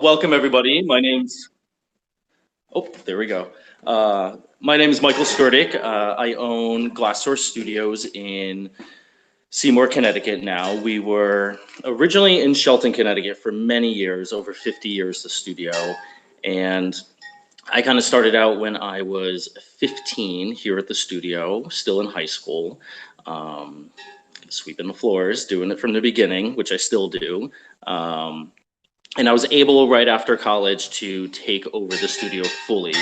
Welcome everybody. There we go. My name is Michael Sturdik. I own Glass Source Studios in Seymour, Connecticut now. We were originally in Shelton, Connecticut for many years, over 50 years, the studio. And I kind of started out when I was 15 here at the studio, still in high school, sweeping the floors, doing it from the beginning, which I still do. And I was able right after college to take over the studio fully,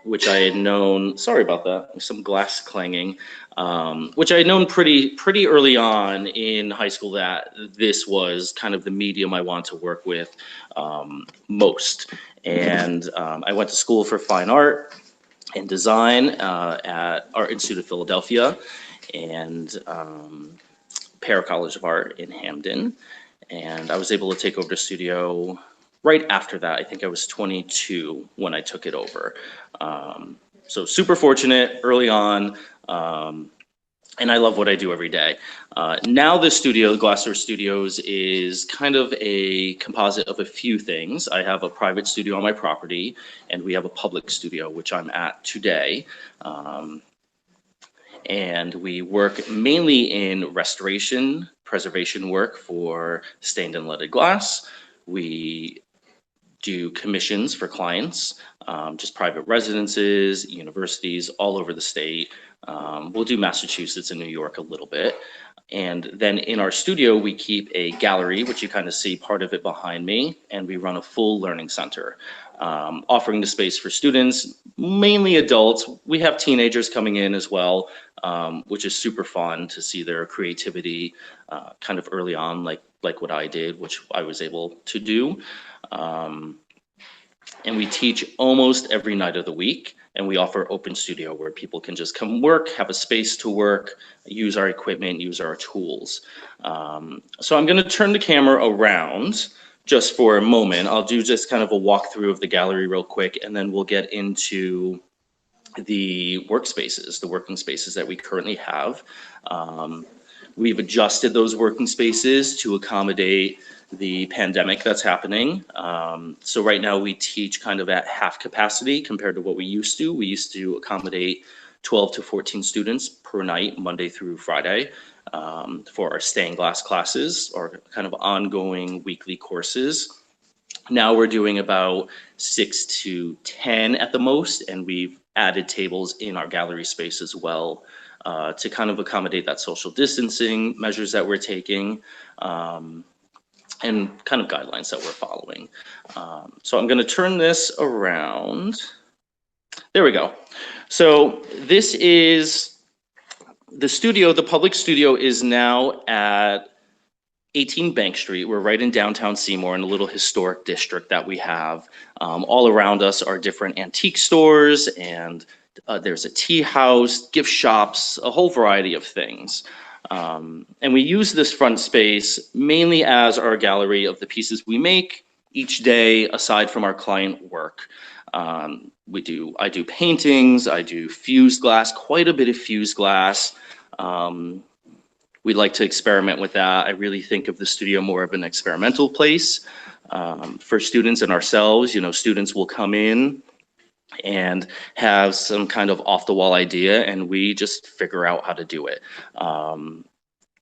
which I had known, sorry about that, some glass clanging, which I had known pretty early on in high school that this was kind of the medium I want to work with most. And I went to school for fine art and design at Art Institute of Philadelphia and Pear College of Art in Hamden. And I was able to take over the studio right after that. I think I was 22 when I took it over. So super fortunate early on, and I love what I do every day. Now the studio, the Glass Source Studios, is kind of a composite of a few things. I have a private studio on my property, and we have a public studio, which I'm at today. And we work mainly in restoration, preservation work for stained and leaded glass. We do commissions for clients, just private residences, universities all over the state. We'll do Massachusetts and New York a little bit. And then in our studio, we keep a gallery, which you kind of see part of it behind me, and we run a full learning center, offering the space for students, mainly adults. We have teenagers coming in as well, which is super fun to see their creativity kind of early on, like what I did, which I was able to do. And we teach almost every night of the week, and we offer open studio where people can just come work, have a space to work, use our equipment, use our tools. So I'm going to turn the camera around just for a moment. I'll do just kind of a walkthrough of the gallery real quick, and then we'll get into the workspaces, the working spaces that we currently have. We've adjusted those working spaces to accommodate the pandemic that's happening. So right now we teach kind of at half capacity compared to what we used to. We used to accommodate 12 to 14 students per night, Monday through Friday, for our stained glass classes or kind of ongoing weekly courses. Now we're doing about 6 to 10 at the most, and we've added tables in our gallery space as well to kind of accommodate that social distancing measures that we're taking. And kind of guidelines that we're following. So I'm going to turn this around. There we go. So this is the studio. The public studio is now at 18 Bank Street. We're right in downtown Seymour in a little historic district that we have. All around us are different antique stores, and there's a tea house, gift shops, a whole variety of things. And we use this front space mainly as our gallery of the pieces we make each day aside from our client work. I do paintings, I do fused glass, quite a bit of fused glass. We like to experiment with that. I really think of the studio more of an experimental place for students and ourselves. You know, students will come in and have some kind of off-the-wall idea, and we just figure out how to do it.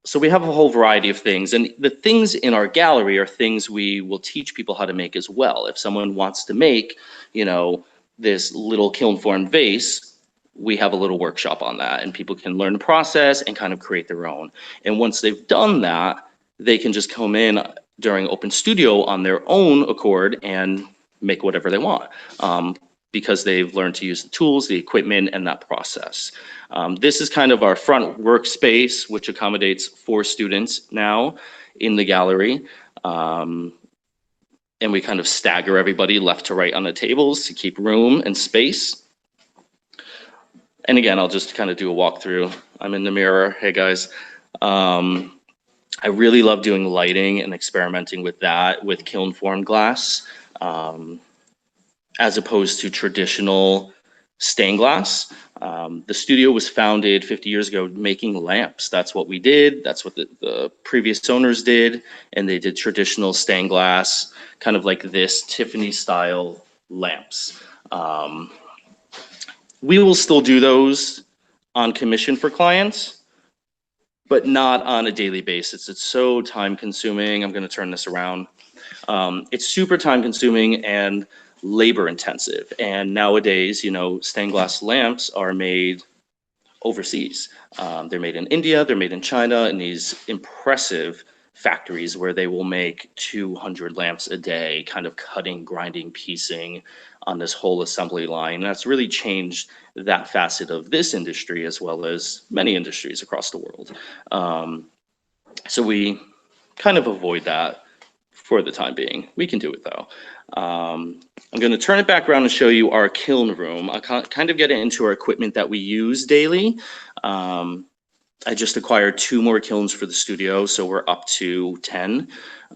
So we have a whole variety of things, and the things in our gallery are things we will teach people how to make as well. If someone wants to make, you know, this little kiln form vase, we have a little workshop on that, and people can learn the process and kind of create their own. And once they've done that, they can just come in during open studio on their own accord and make whatever they want. Because they've learned to use the tools, the equipment, and that process. This is kind of our front workspace, which accommodates 4 students now in the gallery. And we kind of stagger everybody left to right on the tables to keep room and space. And again, I'll just kind of do a walkthrough. I'm in the mirror. Hey guys. I really love doing lighting and experimenting with that with kiln formed glass. As opposed to traditional stained glass. The studio was founded 50 years ago making lamps. That's what we did. That's what the previous owners did. And they did traditional stained glass, kind of like this Tiffany style lamps. We will still do those on commission for clients, but not on a daily basis. It's so time consuming. I'm going to turn this around. It's super time consuming and labor intensive. And nowadays, stained glass lamps are made overseas. They're made in India, they're made in China, in these impressive factories where they will make 200 lamps a day, kind of cutting, grinding, piecing on this whole assembly line. And that's really changed that facet of this industry as well as many industries across the world. So we kind of avoid that for the time being. We can do it though. I'm going to turn it back around and show you our kiln room. I'll kind of get into our equipment that we use daily. I just acquired 2 more kilns for the studio, so we're up to 10.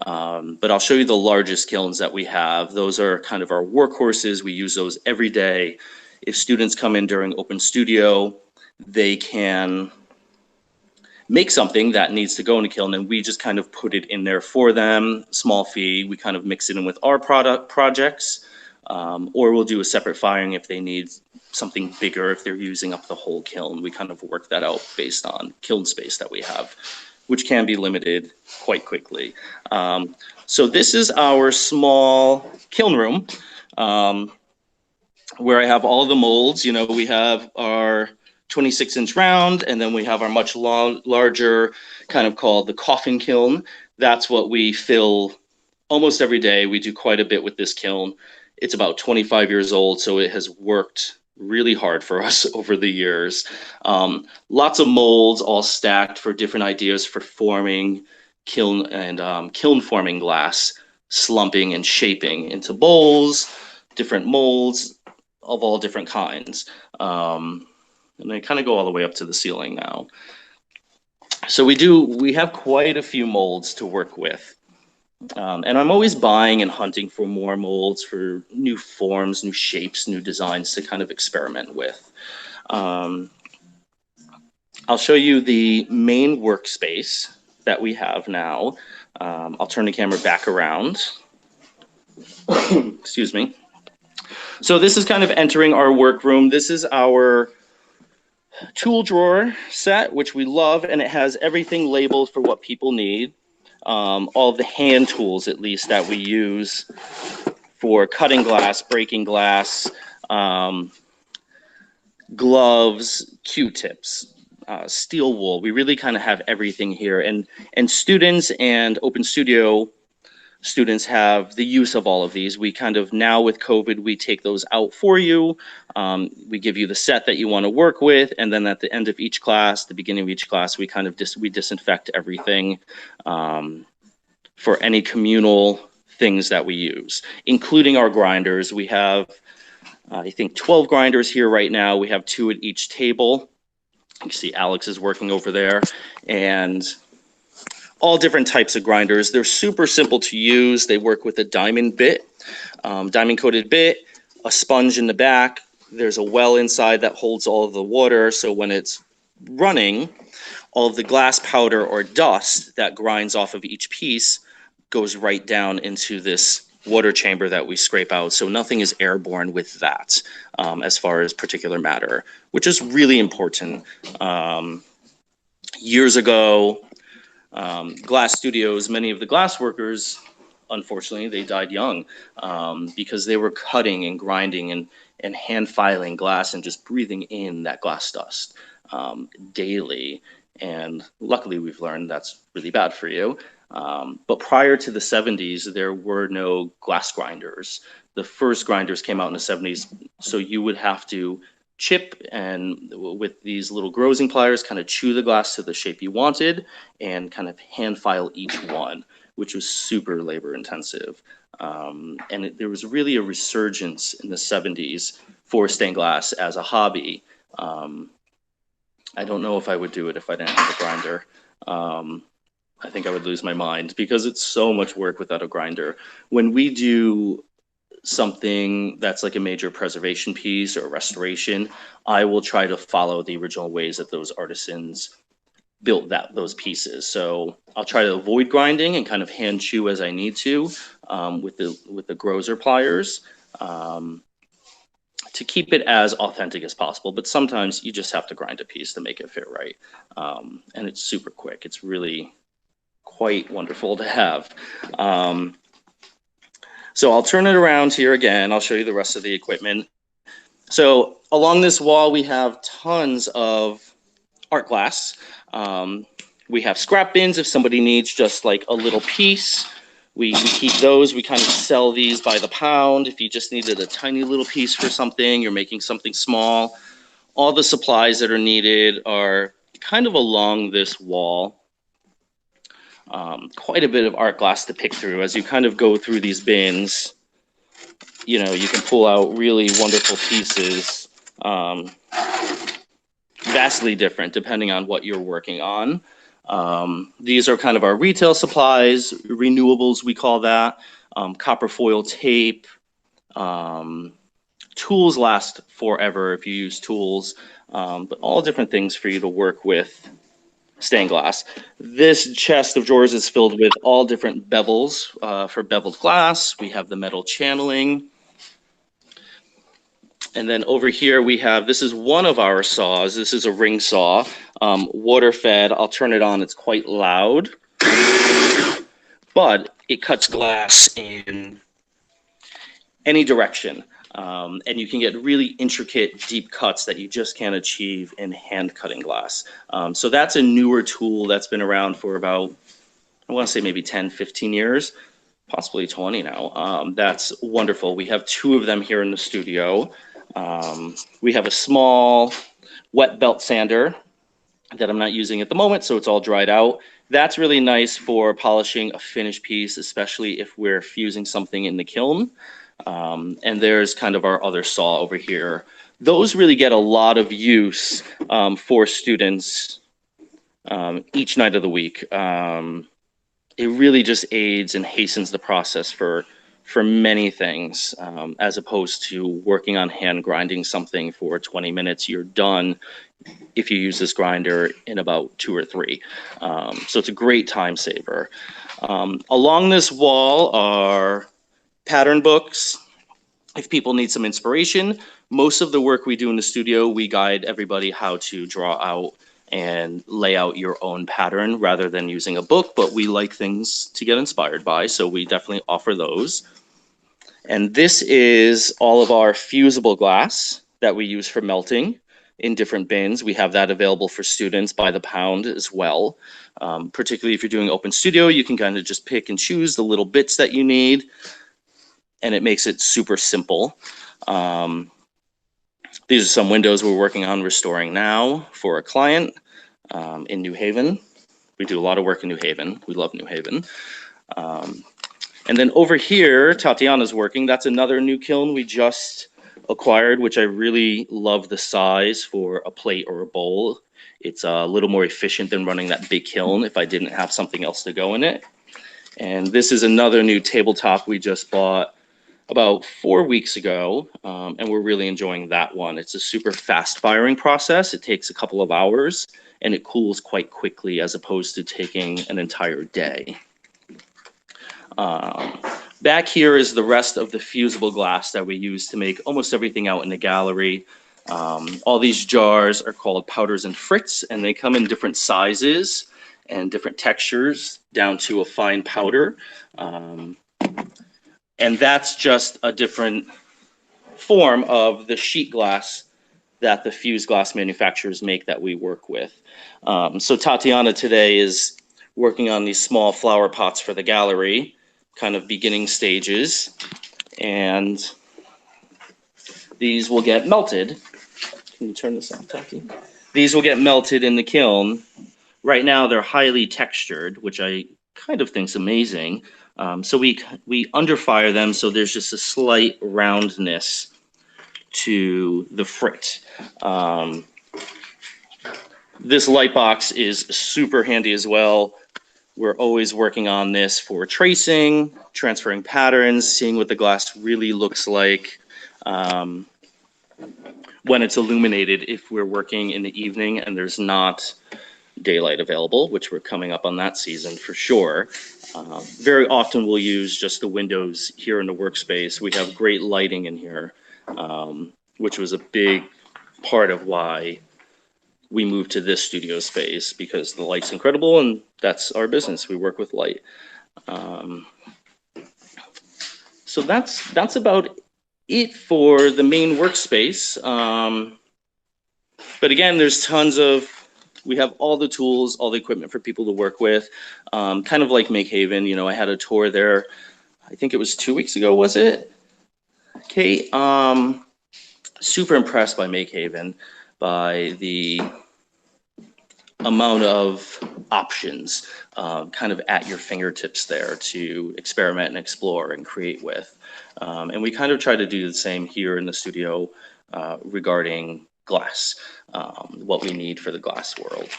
But I'll show you the largest kilns that we have. Those are kind of our workhorses. We use those every day. If students come in during open studio, they can make something that needs to go in a kiln, and we just kind of put it in there for them, small fee. We kind of mix it in with our projects, or we'll do a separate firing if they need something bigger, if they're using up the whole kiln. We kind of work that out based on kiln space that we have, which can be limited quite quickly. So this is our small kiln room, where I have all the molds. We have our 26-inch round, and then we have our much larger, kind of called the coffin kiln. That's what we fill almost every day. We do quite a bit with this kiln. It's about 25 years old, so it has worked really hard for us over the years. Lots of molds all stacked for different ideas for forming kiln and kiln forming glass, slumping and shaping into bowls, different molds of all different kinds. And they kind of go all the way up to the ceiling now. So we have quite a few molds to work with. And I'm always buying and hunting for more molds, for new forms, new shapes, new designs to kind of experiment with. I'll show you the main workspace that we have now. I'll turn the camera back around. Excuse me. So this is kind of entering our workroom. This is our tool drawer set, which we love, and it has everything labeled for what people need. All the hand tools, at least, that we use for cutting glass, breaking glass, gloves, Q-tips, steel wool. We really kind of have everything here, and students and open studio students have the use of all of these. We kind of, now with COVID, we take those out for you. We give you the set that you want to work with, and then at the end of each class, the beginning of each class, we kind of we disinfect everything for any communal things that we use, including our grinders. We have, I think, 12 grinders here right now. We have 2 at each table. You see Alex is working over there, and all different types of grinders. They're super simple to use. They work with a diamond bit, diamond coated bit, a sponge in the back. There's a well inside that holds all of the water. So when it's running, all of the glass powder or dust that grinds off of each piece goes right down into this water chamber that we scrape out. So nothing is airborne with that as far as particulate matter, which is really important. Years ago, glass studios, many of the glass workers, unfortunately, they died young because they were cutting and grinding and hand filing glass and just breathing in that glass dust daily. And luckily, we've learned that's really bad for you. But prior to the 70s, there were no glass grinders. The first grinders came out in the 70s, so you would have to chip and with these little grazing pliers kind of chew the glass to the shape you wanted and kind of hand file each one, which was super labor intensive. And there was really a resurgence in the 70s for stained glass as a hobby. I don't know if I would do it if I didn't have a grinder. I think I would lose my mind because it's so much work without a grinder. When we do something that's like a major preservation piece or restoration, I will try to follow the original ways that those artisans built those pieces. So I'll try to avoid grinding and kind of hand chew as I need to with the Grozer pliers to keep it as authentic as possible. But sometimes you just have to grind a piece to make it fit right, and it's super quick. It's really quite wonderful to have. So I'll turn it around here again. I'll show you the rest of the equipment. So along this wall, we have tons of art glass. We have scrap bins if somebody needs just like a little piece. We keep those. We kind of sell these by the pound. If you just needed a tiny little piece for something, you're making something small. All the supplies that are needed are kind of along this wall. Quite a bit of art glass to pick through. As you kind of go through these bins, you know, you can pull out really wonderful pieces, vastly different depending on what you're working on. These are kind of our retail supplies, renewables we call that, copper foil tape. Tools last forever if you use tools, but all different things for you to work with. Stained glass. This chest of drawers is filled with all different bevels for beveled glass. We have the metal channeling. And then over here we have, this is one of our saws. This is a ring saw, water fed. I'll turn it on. It's quite loud, but it cuts glass in any direction. And you can get really intricate, deep cuts that you just can't achieve in hand cutting glass. So that's a newer tool that's been around for about, I want to say maybe 10, 15 years, possibly 20 now. That's wonderful. We have two of them here in the studio. We have a small wet belt sander that I'm not using at the moment, so it's all dried out. That's really nice for polishing a finished piece, especially if we're fusing something in the kiln. And there's kind of our other saw over here. Those really get a lot of use for students each night of the week. It really just aids and hastens the process for many things, as opposed to working on hand grinding something for 20 minutes. You're done if you use this grinder in about 2 or 3. So it's a great time saver. Along this wall are pattern books. If people need some inspiration, most of the work we do in the studio, we guide everybody how to draw out and lay out your own pattern rather than using a book, but we like things to get inspired by, so we definitely offer those. And this is all of our fusible glass that we use for melting in different bins. We have that available for students by the pound as well. Particularly if you're doing open studio, you can kind of just pick and choose the little bits that you need, and it makes it super simple. These are some windows we're working on restoring now for a client in New Haven. We do a lot of work in New Haven. We love New Haven. And then over here, Tatiana's working. That's another new kiln we just acquired, which I really love the size for a plate or a bowl. It's a little more efficient than running that big kiln if I didn't have something else to go in it. And this is another new tabletop we just bought about 4 weeks ago, and we're really enjoying that one. It's a super fast firing process. It takes a couple of hours and it cools quite quickly as opposed to taking an entire day. Back here is the rest of the fusible glass that we use to make almost everything out in the gallery. All these jars are called powders and Frits, and they come in different sizes and different textures down to a fine powder. And that's just a different form of the sheet glass that the fused glass manufacturers make that we work with. So Tatiana today is working on these small flower pots for the gallery, kind of beginning stages. And these will get melted. Can you turn this on, Tati? These will get melted in the kiln. Right now they're highly textured, which I kind of think is amazing. So we underfire them so there's just a slight roundness to the frit. This light box is super handy as well. We're always working on this for tracing, transferring patterns, seeing what the glass really looks like when it's illuminated, if we're working in the evening and there's not daylight available, which we're coming up on that season for sure. Very often we'll use just the windows here in the workspace. We have great lighting in here, which was a big part of why we moved to this studio space, because the light's incredible and that's our business. We work with light. So that's about it for the main workspace. But again, there's tons of, we have all the tools, all the equipment for people to work with, kind of like MakeHaven. You know, I had a tour there, I think it was 2 weeks ago, was it, Kate? Super impressed by MakeHaven, by the amount of options kind of at your fingertips there to experiment and explore and create with. And we kind of try to do the same here in the studio regarding glass, what we need for the glass world.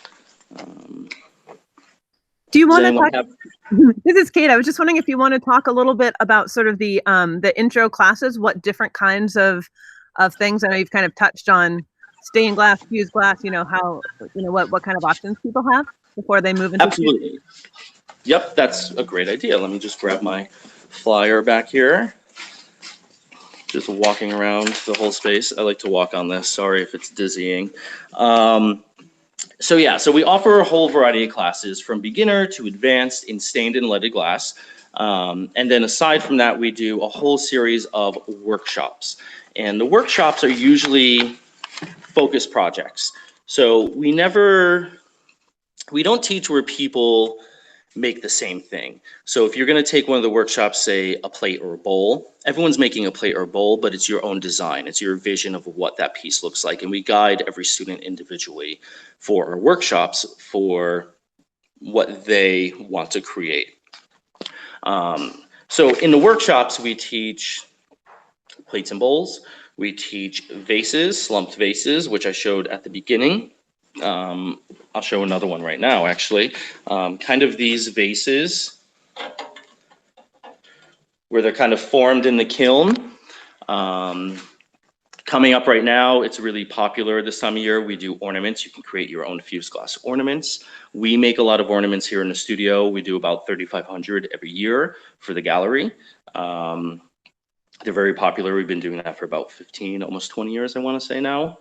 Do you want to talk? This is Kate. I was just wondering if you want to talk a little bit about sort of the intro classes, what different kinds of things. I know you've kind of touched on stained glass, fused glass. You know how, you know, what kind of options people have before they move into. Absolutely. Yep, that's a great idea. Let me just grab my flyer back here. Just walking around the whole space. I like to walk on this. Sorry if it's dizzying. So we offer a whole variety of classes from beginner to advanced in stained and leaded glass. And then aside from that, we do a whole series of workshops. And the workshops are usually focused projects. So we don't teach where people make the same thing. So if you're going to take one of the workshops, say a plate or a bowl, everyone's making a plate or a bowl, but it's your own design. It's your vision of what that piece looks like. And we guide every student individually for our workshops for what they want to create. So in the workshops, we teach plates and bowls. We teach vases, slumped vases, which I showed at the beginning. I'll show another one right now, actually. Kind of these vases where they're kind of formed in the kiln. Coming up right now, it's really popular this time of year. We do ornaments. You can create your own fused glass ornaments. We make a lot of ornaments here in the studio. We do about 3,500 every year for the gallery. They're very popular. We've been doing that for about 15, almost 20 years, I want to say now.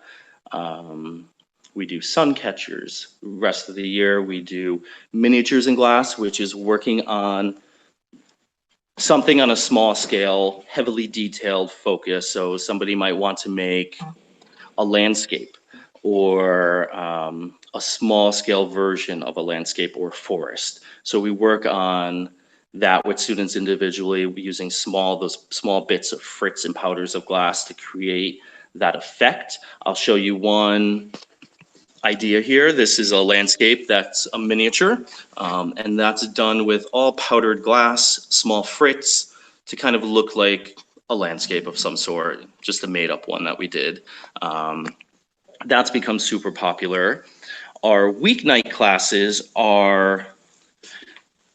We do sun catchers. The rest of the year, we do miniatures in glass, which is working on something on a small scale, heavily detailed focus. So somebody might want to make a landscape or a small scale version of a landscape or forest. So we work on that with students individually, using those small bits of Frits and powders of glass to create that effect. I'll show you one idea here. This is a landscape that's a miniature, and that's done with all powdered glass, small Frits, to kind of look like a landscape of some sort, just a made up one that we did. That's become super popular. Our weeknight classes are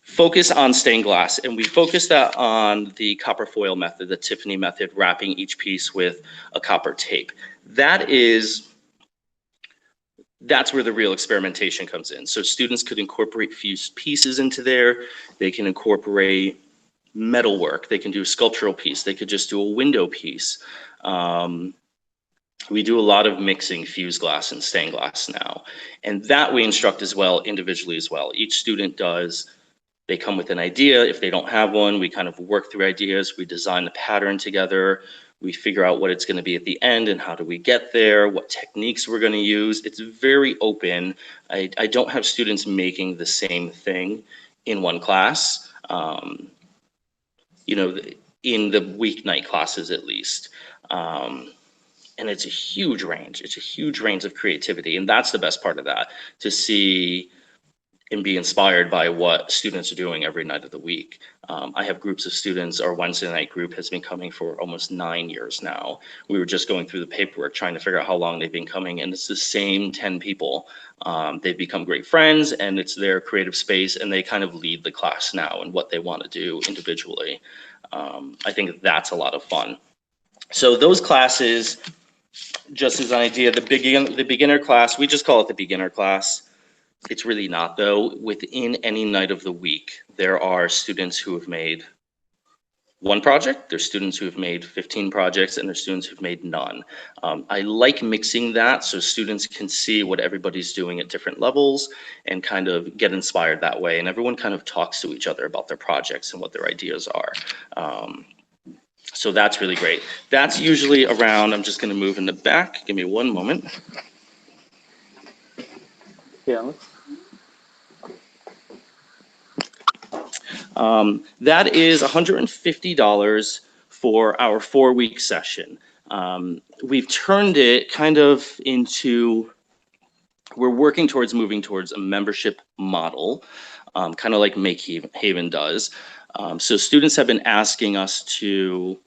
focus on stained glass, and we focus that on the copper foil method, the Tiffany method, wrapping each piece with a copper tape. That's where the real experimentation comes in. So students could incorporate fused pieces into there. They can incorporate metalwork. They can do a sculptural piece. They could just do a window piece. We do a lot of mixing fused glass and stained glass now. And that we instruct as well, individually as well. Each student does. They come with an idea. If they don't have one, we kind of work through ideas. We design the pattern together. We figure out what it's going to be at the end and how do we get there, what techniques we're going to use. It's very open. I don't have students making the same thing in one class, you know, in the weeknight classes at least. And it's a huge range. It's a huge range of creativity. And that's the best part of that, to see and be inspired by what students are doing every night of the week. I have groups of students. Our Wednesday night group has been coming for almost 9 years now. We were just going through the paperwork trying to figure out how long they've been coming, and it's the same 10 people. They've become great friends, and it's their creative space, and they kind of lead the class now and what they want to do individually. I think that's a lot of fun. So those classes, just as an idea, the beginner class, we just call it the beginner class. It's really not, though. Within any night of the week, there are students who have made one project, there's students who have made 15 projects, and there's students who've made none. I like mixing that so students can see what everybody's doing at different levels and kind of get inspired that way. And everyone kind of talks to each other about their projects and what their ideas are. So that's really great. That's usually around, I'm just gonna move in the back. Give me one moment. Yeah. That is $150 for our 4-week session. We've turned it kind of into, we're working towards moving towards a membership model, kind of like MakeHaven does. So students have been asking us to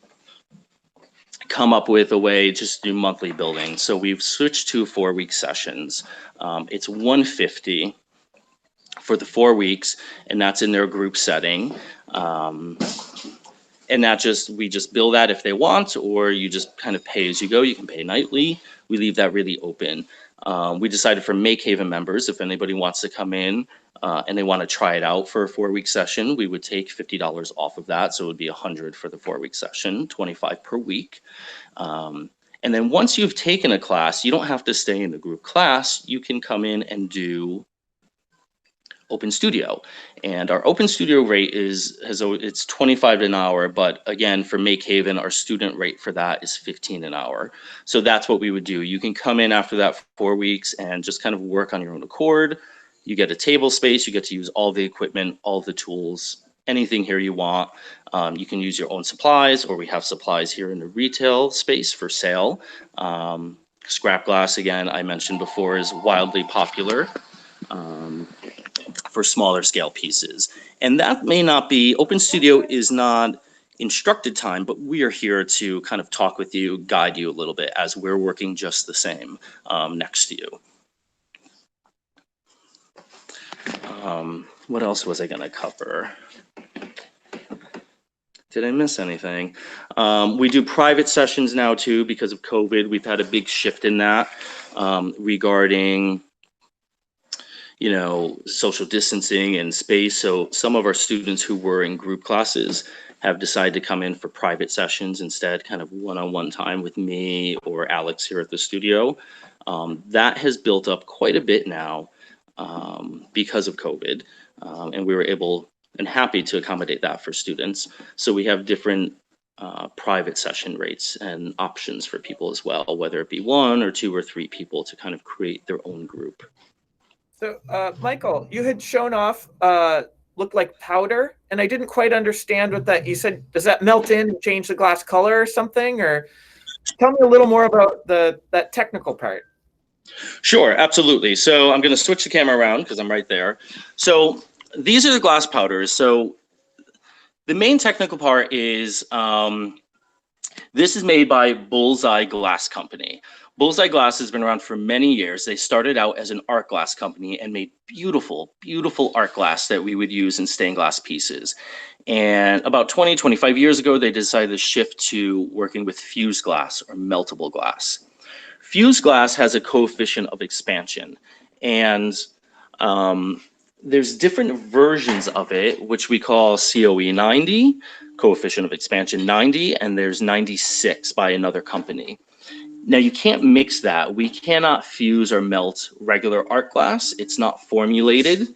come up with a way just to do monthly billing. So we've switched to 4-week sessions. It's $150 for the 4 weeks, and that's in their group setting. And that we just bill that if they want, or you just kind of pay as you go. You can pay nightly. We leave that really open. We decided for MakeHaven members, if anybody wants to come in and they want to try it out for a 4-week session, we would take $50 off of that. So it would be $100 for the 4-week session, $25 per week. And then once you've taken a class, you don't have to stay in the group class. You can come in and do Open Studio, and our Open Studio rate it's $25 an hour, but again, for MakeHaven, our student rate for that is $15 an hour. So that's what we would do. You can come in after that 4 weeks and just kind of work on your own accord. You get a table space, you get to use all the equipment, all the tools, anything here you want. You can use your own supplies, or we have supplies here in the retail space for sale. Scrap glass, again, I mentioned before, is wildly popular for smaller scale pieces. And that may not be, Open Studio is not instructed time, but we are here to kind of talk with you, guide you a little bit as we're working just the same next to you. What else was I gonna cover? Did I miss anything? We do private sessions now too because of COVID. We've had a big shift in that regarding social distancing and space. So some of our students who were in group classes have decided to come in for private sessions instead, kind of one-on-one time with me or Alex here at the studio. That has built up quite a bit now because of COVID. And we were able and happy to accommodate that for students. So we have different private session rates and options for people as well, whether it be 1 or 2 or 3 people to kind of create their own group. So, Michael, you had shown off looked like powder, and I didn't quite understand what that. You said, does that melt in and change the glass color or something? Or tell me a little more about that technical part. Sure, absolutely. So I'm going to switch the camera around because I'm right there. So these are the glass powders. So the main technical part is this is made by Bullseye Glass Company. Bullseye Glass has been around for many years. They started out as an art glass company and made beautiful, beautiful art glass that we would use in stained glass pieces. And about 20, 25 years ago, they decided to shift to working with fused glass or meltable glass. Fused glass has a coefficient of expansion, and there's different versions of it, which we call COE 90, coefficient of expansion 90, and there's 96 by another company. Now you can't mix that. We cannot fuse or melt regular art glass. It's not formulated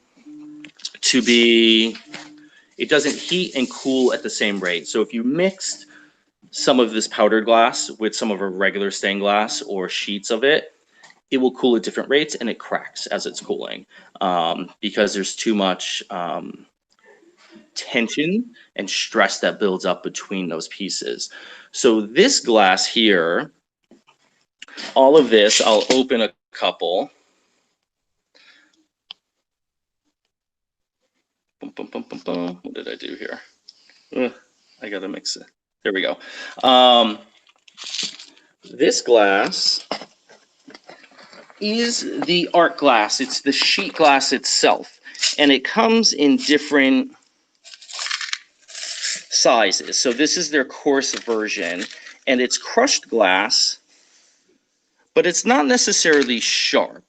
to be, it doesn't heat and cool at the same rate. So if you mixed some of this powdered glass with some of our regular stained glass or sheets of it, it will cool at different rates and it cracks as it's cooling because there's too much tension and stress that builds up between those pieces. So this glass here, all of this, I'll open a couple. What did I do here? I gotta mix it. There we go. This glass is the art glass. It's the sheet glass itself, and it comes in different sizes. So this is their coarse version, and it's crushed glass, but it's not necessarily sharp.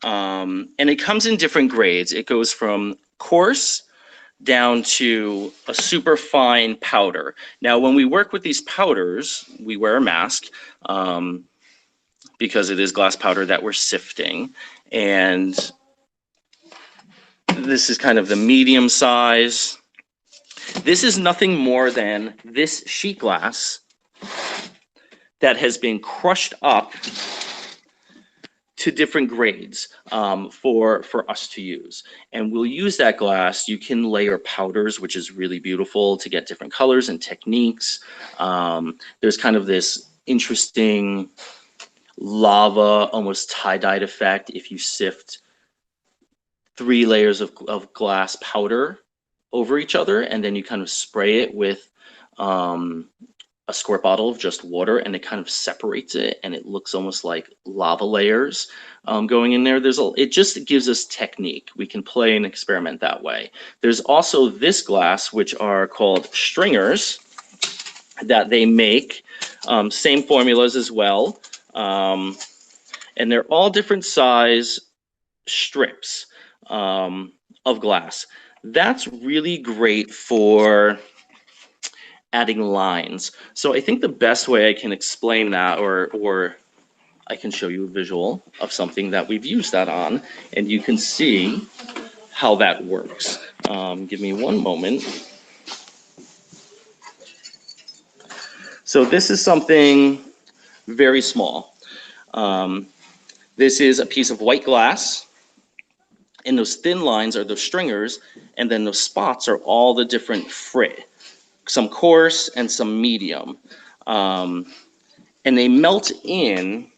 And it comes in different grades. It goes from coarse down to a super fine powder. Now, when we work with these powders, we wear a mask because it is glass powder that we're sifting. And this is kind of the medium size. This is nothing more than this sheet glass that has been crushed up to different grades for us to use. And we'll use that glass. You can layer powders, which is really beautiful, to get different colors and techniques. There's kind of this interesting lava, almost tie-dyed effect if you sift 3 layers of glass powder over each other, and then you kind of spray it with a squirt bottle of just water, and it kind of separates it, and it looks almost like lava layers going in there. It just gives us technique. We can play and experiment that way. There's also this glass, which are called stringers that they make, same formulas as well, and they're all different size strips of glass. That's really great for adding lines. So I think the best way I can explain that, or I can show you a visual of something that we've used that on, and you can see how that works. Give me one moment. So this is something very small. This is a piece of white glass, and those thin lines are the stringers, and then those spots are all the different frit, some coarse and some medium. And they melt in,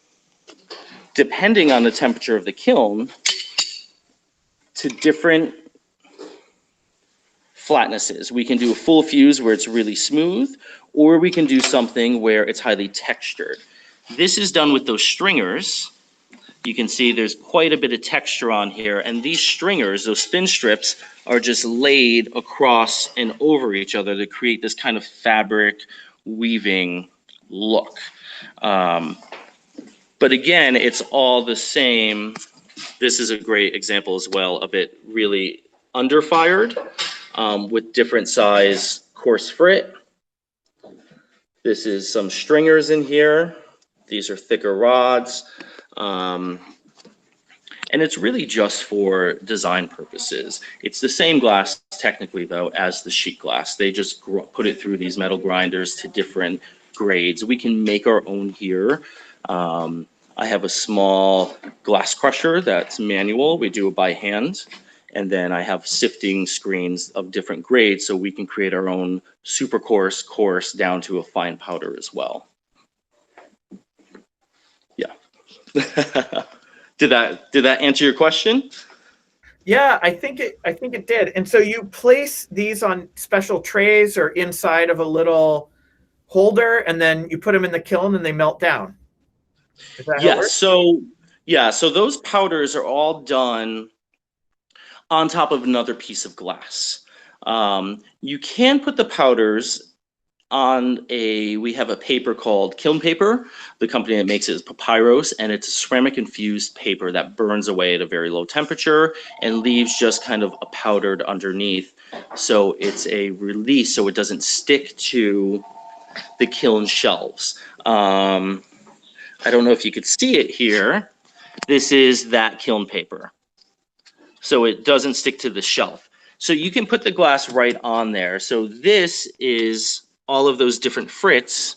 depending on the temperature of the kiln, to different flatnesses. We can do a full fuse where it's really smooth, or we can do something where it's highly textured. This is done with those stringers. You can see there's quite a bit of texture on here, and these stringers, those thin strips, are just laid across and over each other to create this kind of fabric weaving look. But again, it's all the same. This is a great example as well of it really underfired with different size coarse frit. This is some stringers in here. These are thicker rods. And it's really just for design purposes. It's the same glass technically though as the sheet glass. They just put it through these metal grinders to different grades. We can make our own here. I have a small glass crusher that's manual. We do it by hand. And then I have sifting screens of different grades so we can create our own super coarse down to a fine powder as well. Yeah. Did that answer your question? Yeah, I think it did. And so you place these on special trays or inside of a little holder, and then you put them in the kiln and they melt down. Is that how it works? So those powders are all done on top of another piece of glass. You can put the powders on we have a paper called kiln paper. The company that makes it is Papyrus, and it's a ceramic infused paper that burns away at a very low temperature and leaves just kind of a powdered underneath. So it's a release so it doesn't stick to the kiln shelves. I don't know if you could see it here. This is that kiln paper. So it doesn't stick to the shelf. So you can put the glass right on there. So this is all of those different frits.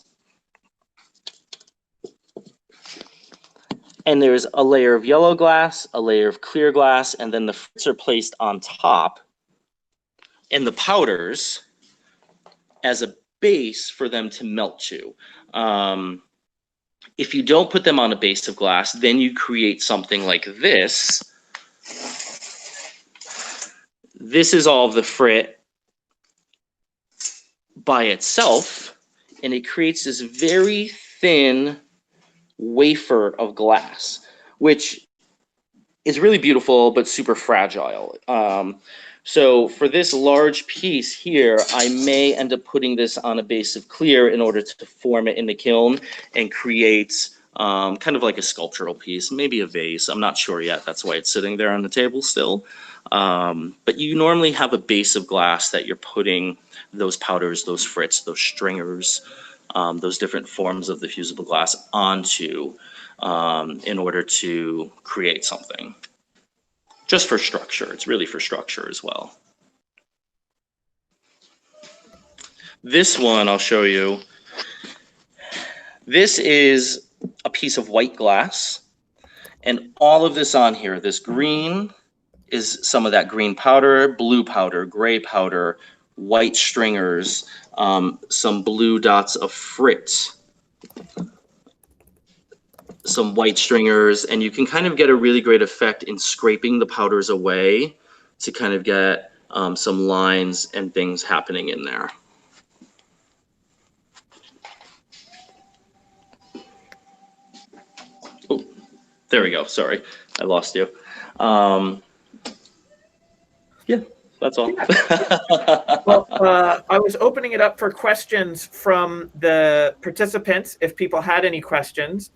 And there's a layer of yellow glass, a layer of clear glass, and then the frits are placed on top, and the powders as a base for them to melt to. If you don't put them on a base of glass, then you create something like this. this is all of the frit by itself, and it creates this very thin wafer of glass, which is really beautiful but super fragile. So for this large piece here, I may end up putting this on a base of clear in order to form it in the kiln and create kind of like a sculptural piece, maybe a vase. I'm not sure yet. That's why it's sitting there on the table still. But you normally have a base of glass that you're putting those powders, those frits, those stringers, those different forms of the fusible glass onto in order to create something. Just for structure. It's really for structure as well. This one I'll show you. This is a piece of white glass, and all of this on here, this green is some of that green powder, blue powder, gray powder, white stringers, some blue dots of frit, some white stringers, and you can kind of get a really great effect in scraping the powders away to kind of get some lines and things happening in there. Oh, there we go. Sorry, I lost you. Yeah, that's all. Well, I was opening it up for questions from the participants, if people had any questions.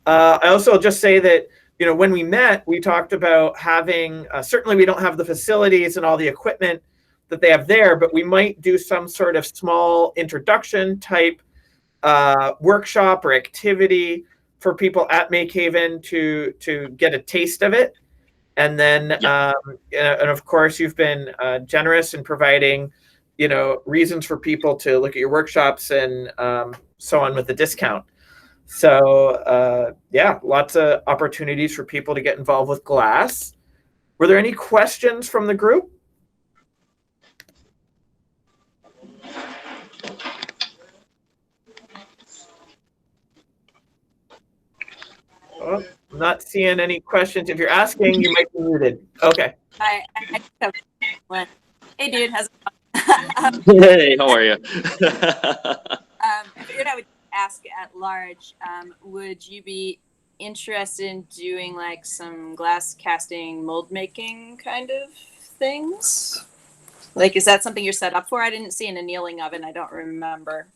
I also just say that, you know, when we met, we talked about having, certainly we don't have the facilities and all the equipment that they have there, but we might do some sort of small introduction type workshop or activity for people at MakeHaven to get a taste of it. And then, Yeah. And of course, you've been generous in providing, you know, reasons for people to look at your workshops and so on with the discount. So yeah, lots of opportunities for people to get involved with glass. Were there any questions from the group? Oh, I'm not seeing any questions. If you're asking, you might be muted. Okay. I have one. Hey, dude, how's it Hey, how are you? I figured I would ask at large, would you be interested in doing like some glass casting, mold making kind of things? Like, is that something you're set up for? I didn't see an annealing oven. I don't remember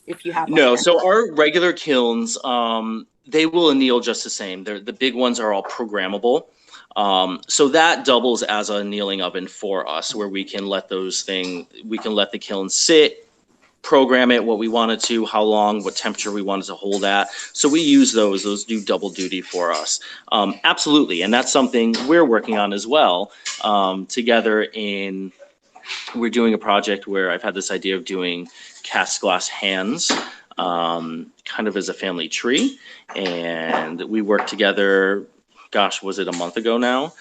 if you have one. No, so our regular kilns, they will anneal just the same. The big ones are all programmable. So that doubles as a annealing oven for us, where we can let the kiln sit, program it what we want it to, how long, what temperature we want it to hold at. So we use those do double duty for us. Absolutely, and that's something we're working on as well. Together we're doing a project where I've had this idea of doing cast glass hands, kind of as a family tree, and we worked together. Gosh, was it a month ago now?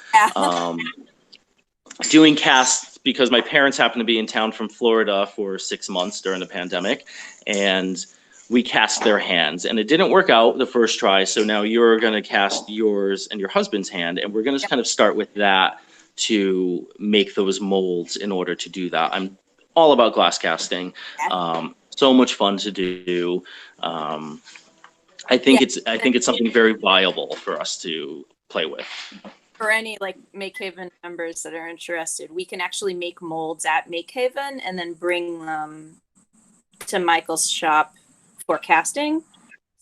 Doing casts because my parents happened to be in town from Florida for 6 months during the pandemic, and we cast their hands, and it didn't work out the first try. So now you're going to cast yours and your husband's hand, and we're going to kind of start with that to make those molds in order to do that. I'm all about glass casting. So much fun to do. I think it's something very viable for us to play with. For any like MakeHaven members that are interested, we can actually make molds at MakeHaven and then bring them to Michael's shop for casting.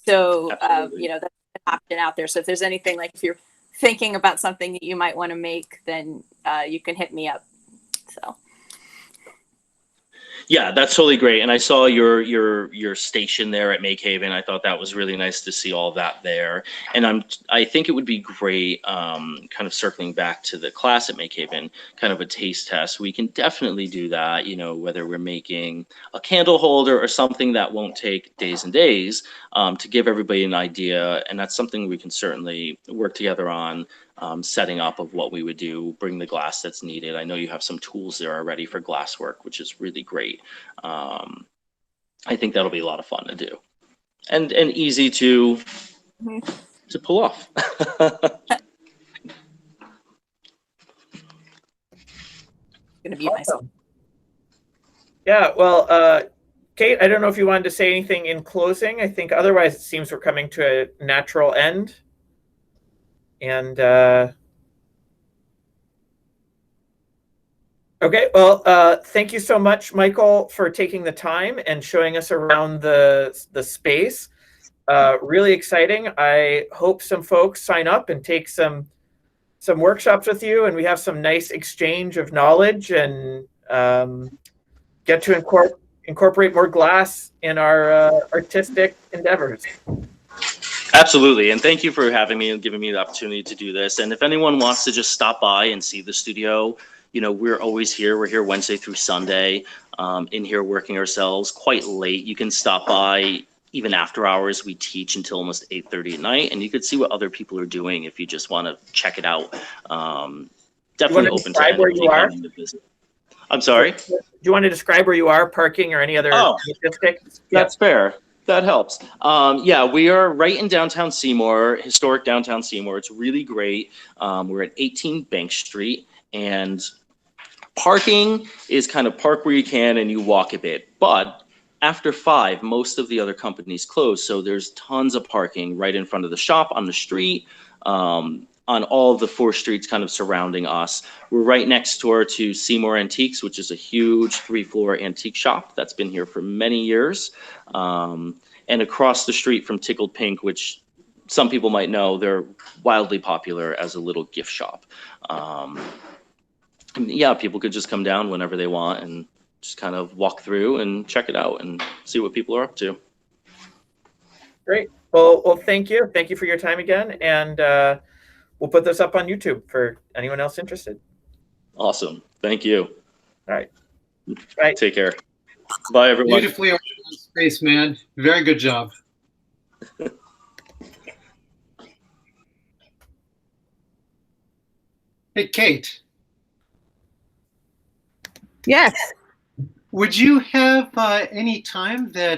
So you know, that's an option out there. So if there's anything, like if you're thinking about something that you might want to make, then you can hit me up. So yeah, that's totally great. And I saw your station there at MakeHaven. I thought that was really nice to see all that there. And I think it would be great, kind of circling back to the class at MakeHaven, kind of a taste test. We can definitely do that, you know, whether we're making a candle holder or something that won't take days and days, to give everybody an idea. And that's something we can certainly work together on. Setting up of what we would do, bring the glass that's needed. I know you have some tools there already for glass work, which is really great. I think that'll be a lot of fun to do, and easy to pull off. going to mute myself. Awesome. Yeah, well, Kate, I don't know if you wanted to say anything in closing. I think otherwise it seems we're coming to a natural end. And okay, well, thank you so much, Michael, for taking the time and showing us around the space. Really exciting. I hope some folks sign up and take some workshops with you, and we have some nice exchange of knowledge and get to incorporate more glass in our artistic endeavors. Absolutely, and thank you for having me and giving me the opportunity to do this. And if anyone wants to just stop by and see the studio, you know, we're always here. We're here Wednesday through Sunday, in here working ourselves quite late. You can stop by even after hours. We teach until almost 8:30 at night, and you could see what other people are doing if you just want to check it out. Definitely open to where you are? to visit. I'm sorry? Do you want to describe where you are, parking or any other logistics? That's fair. That helps. Yeah, we are right in downtown Seymour, historic downtown Seymour. It's really great. We're at 18 Bank Street, and parking is kind of park where you can and you walk a bit. But after 5, most of the other companies close, so there's tons of parking right in front of the shop, on the street, on all of the 4 streets kind of surrounding us. We're right next door to Seymour Antiques, which is a huge 3-floor antique shop that's been here for many years. And across the street from Tickled Pink, which some people might know, they're wildly popular as a little gift shop. Yeah, people could just come down whenever they want and just kind of walk through and check it out and see what people are up to. Great. Well, thank you. Thank you for your time again. And we'll put this up on YouTube for anyone else interested. Awesome. Thank you. All right. Bye. Take care. Bye, everyone. Beautifully organized space, man. Very good job. Hey, Kate. Yes. Would you have any time that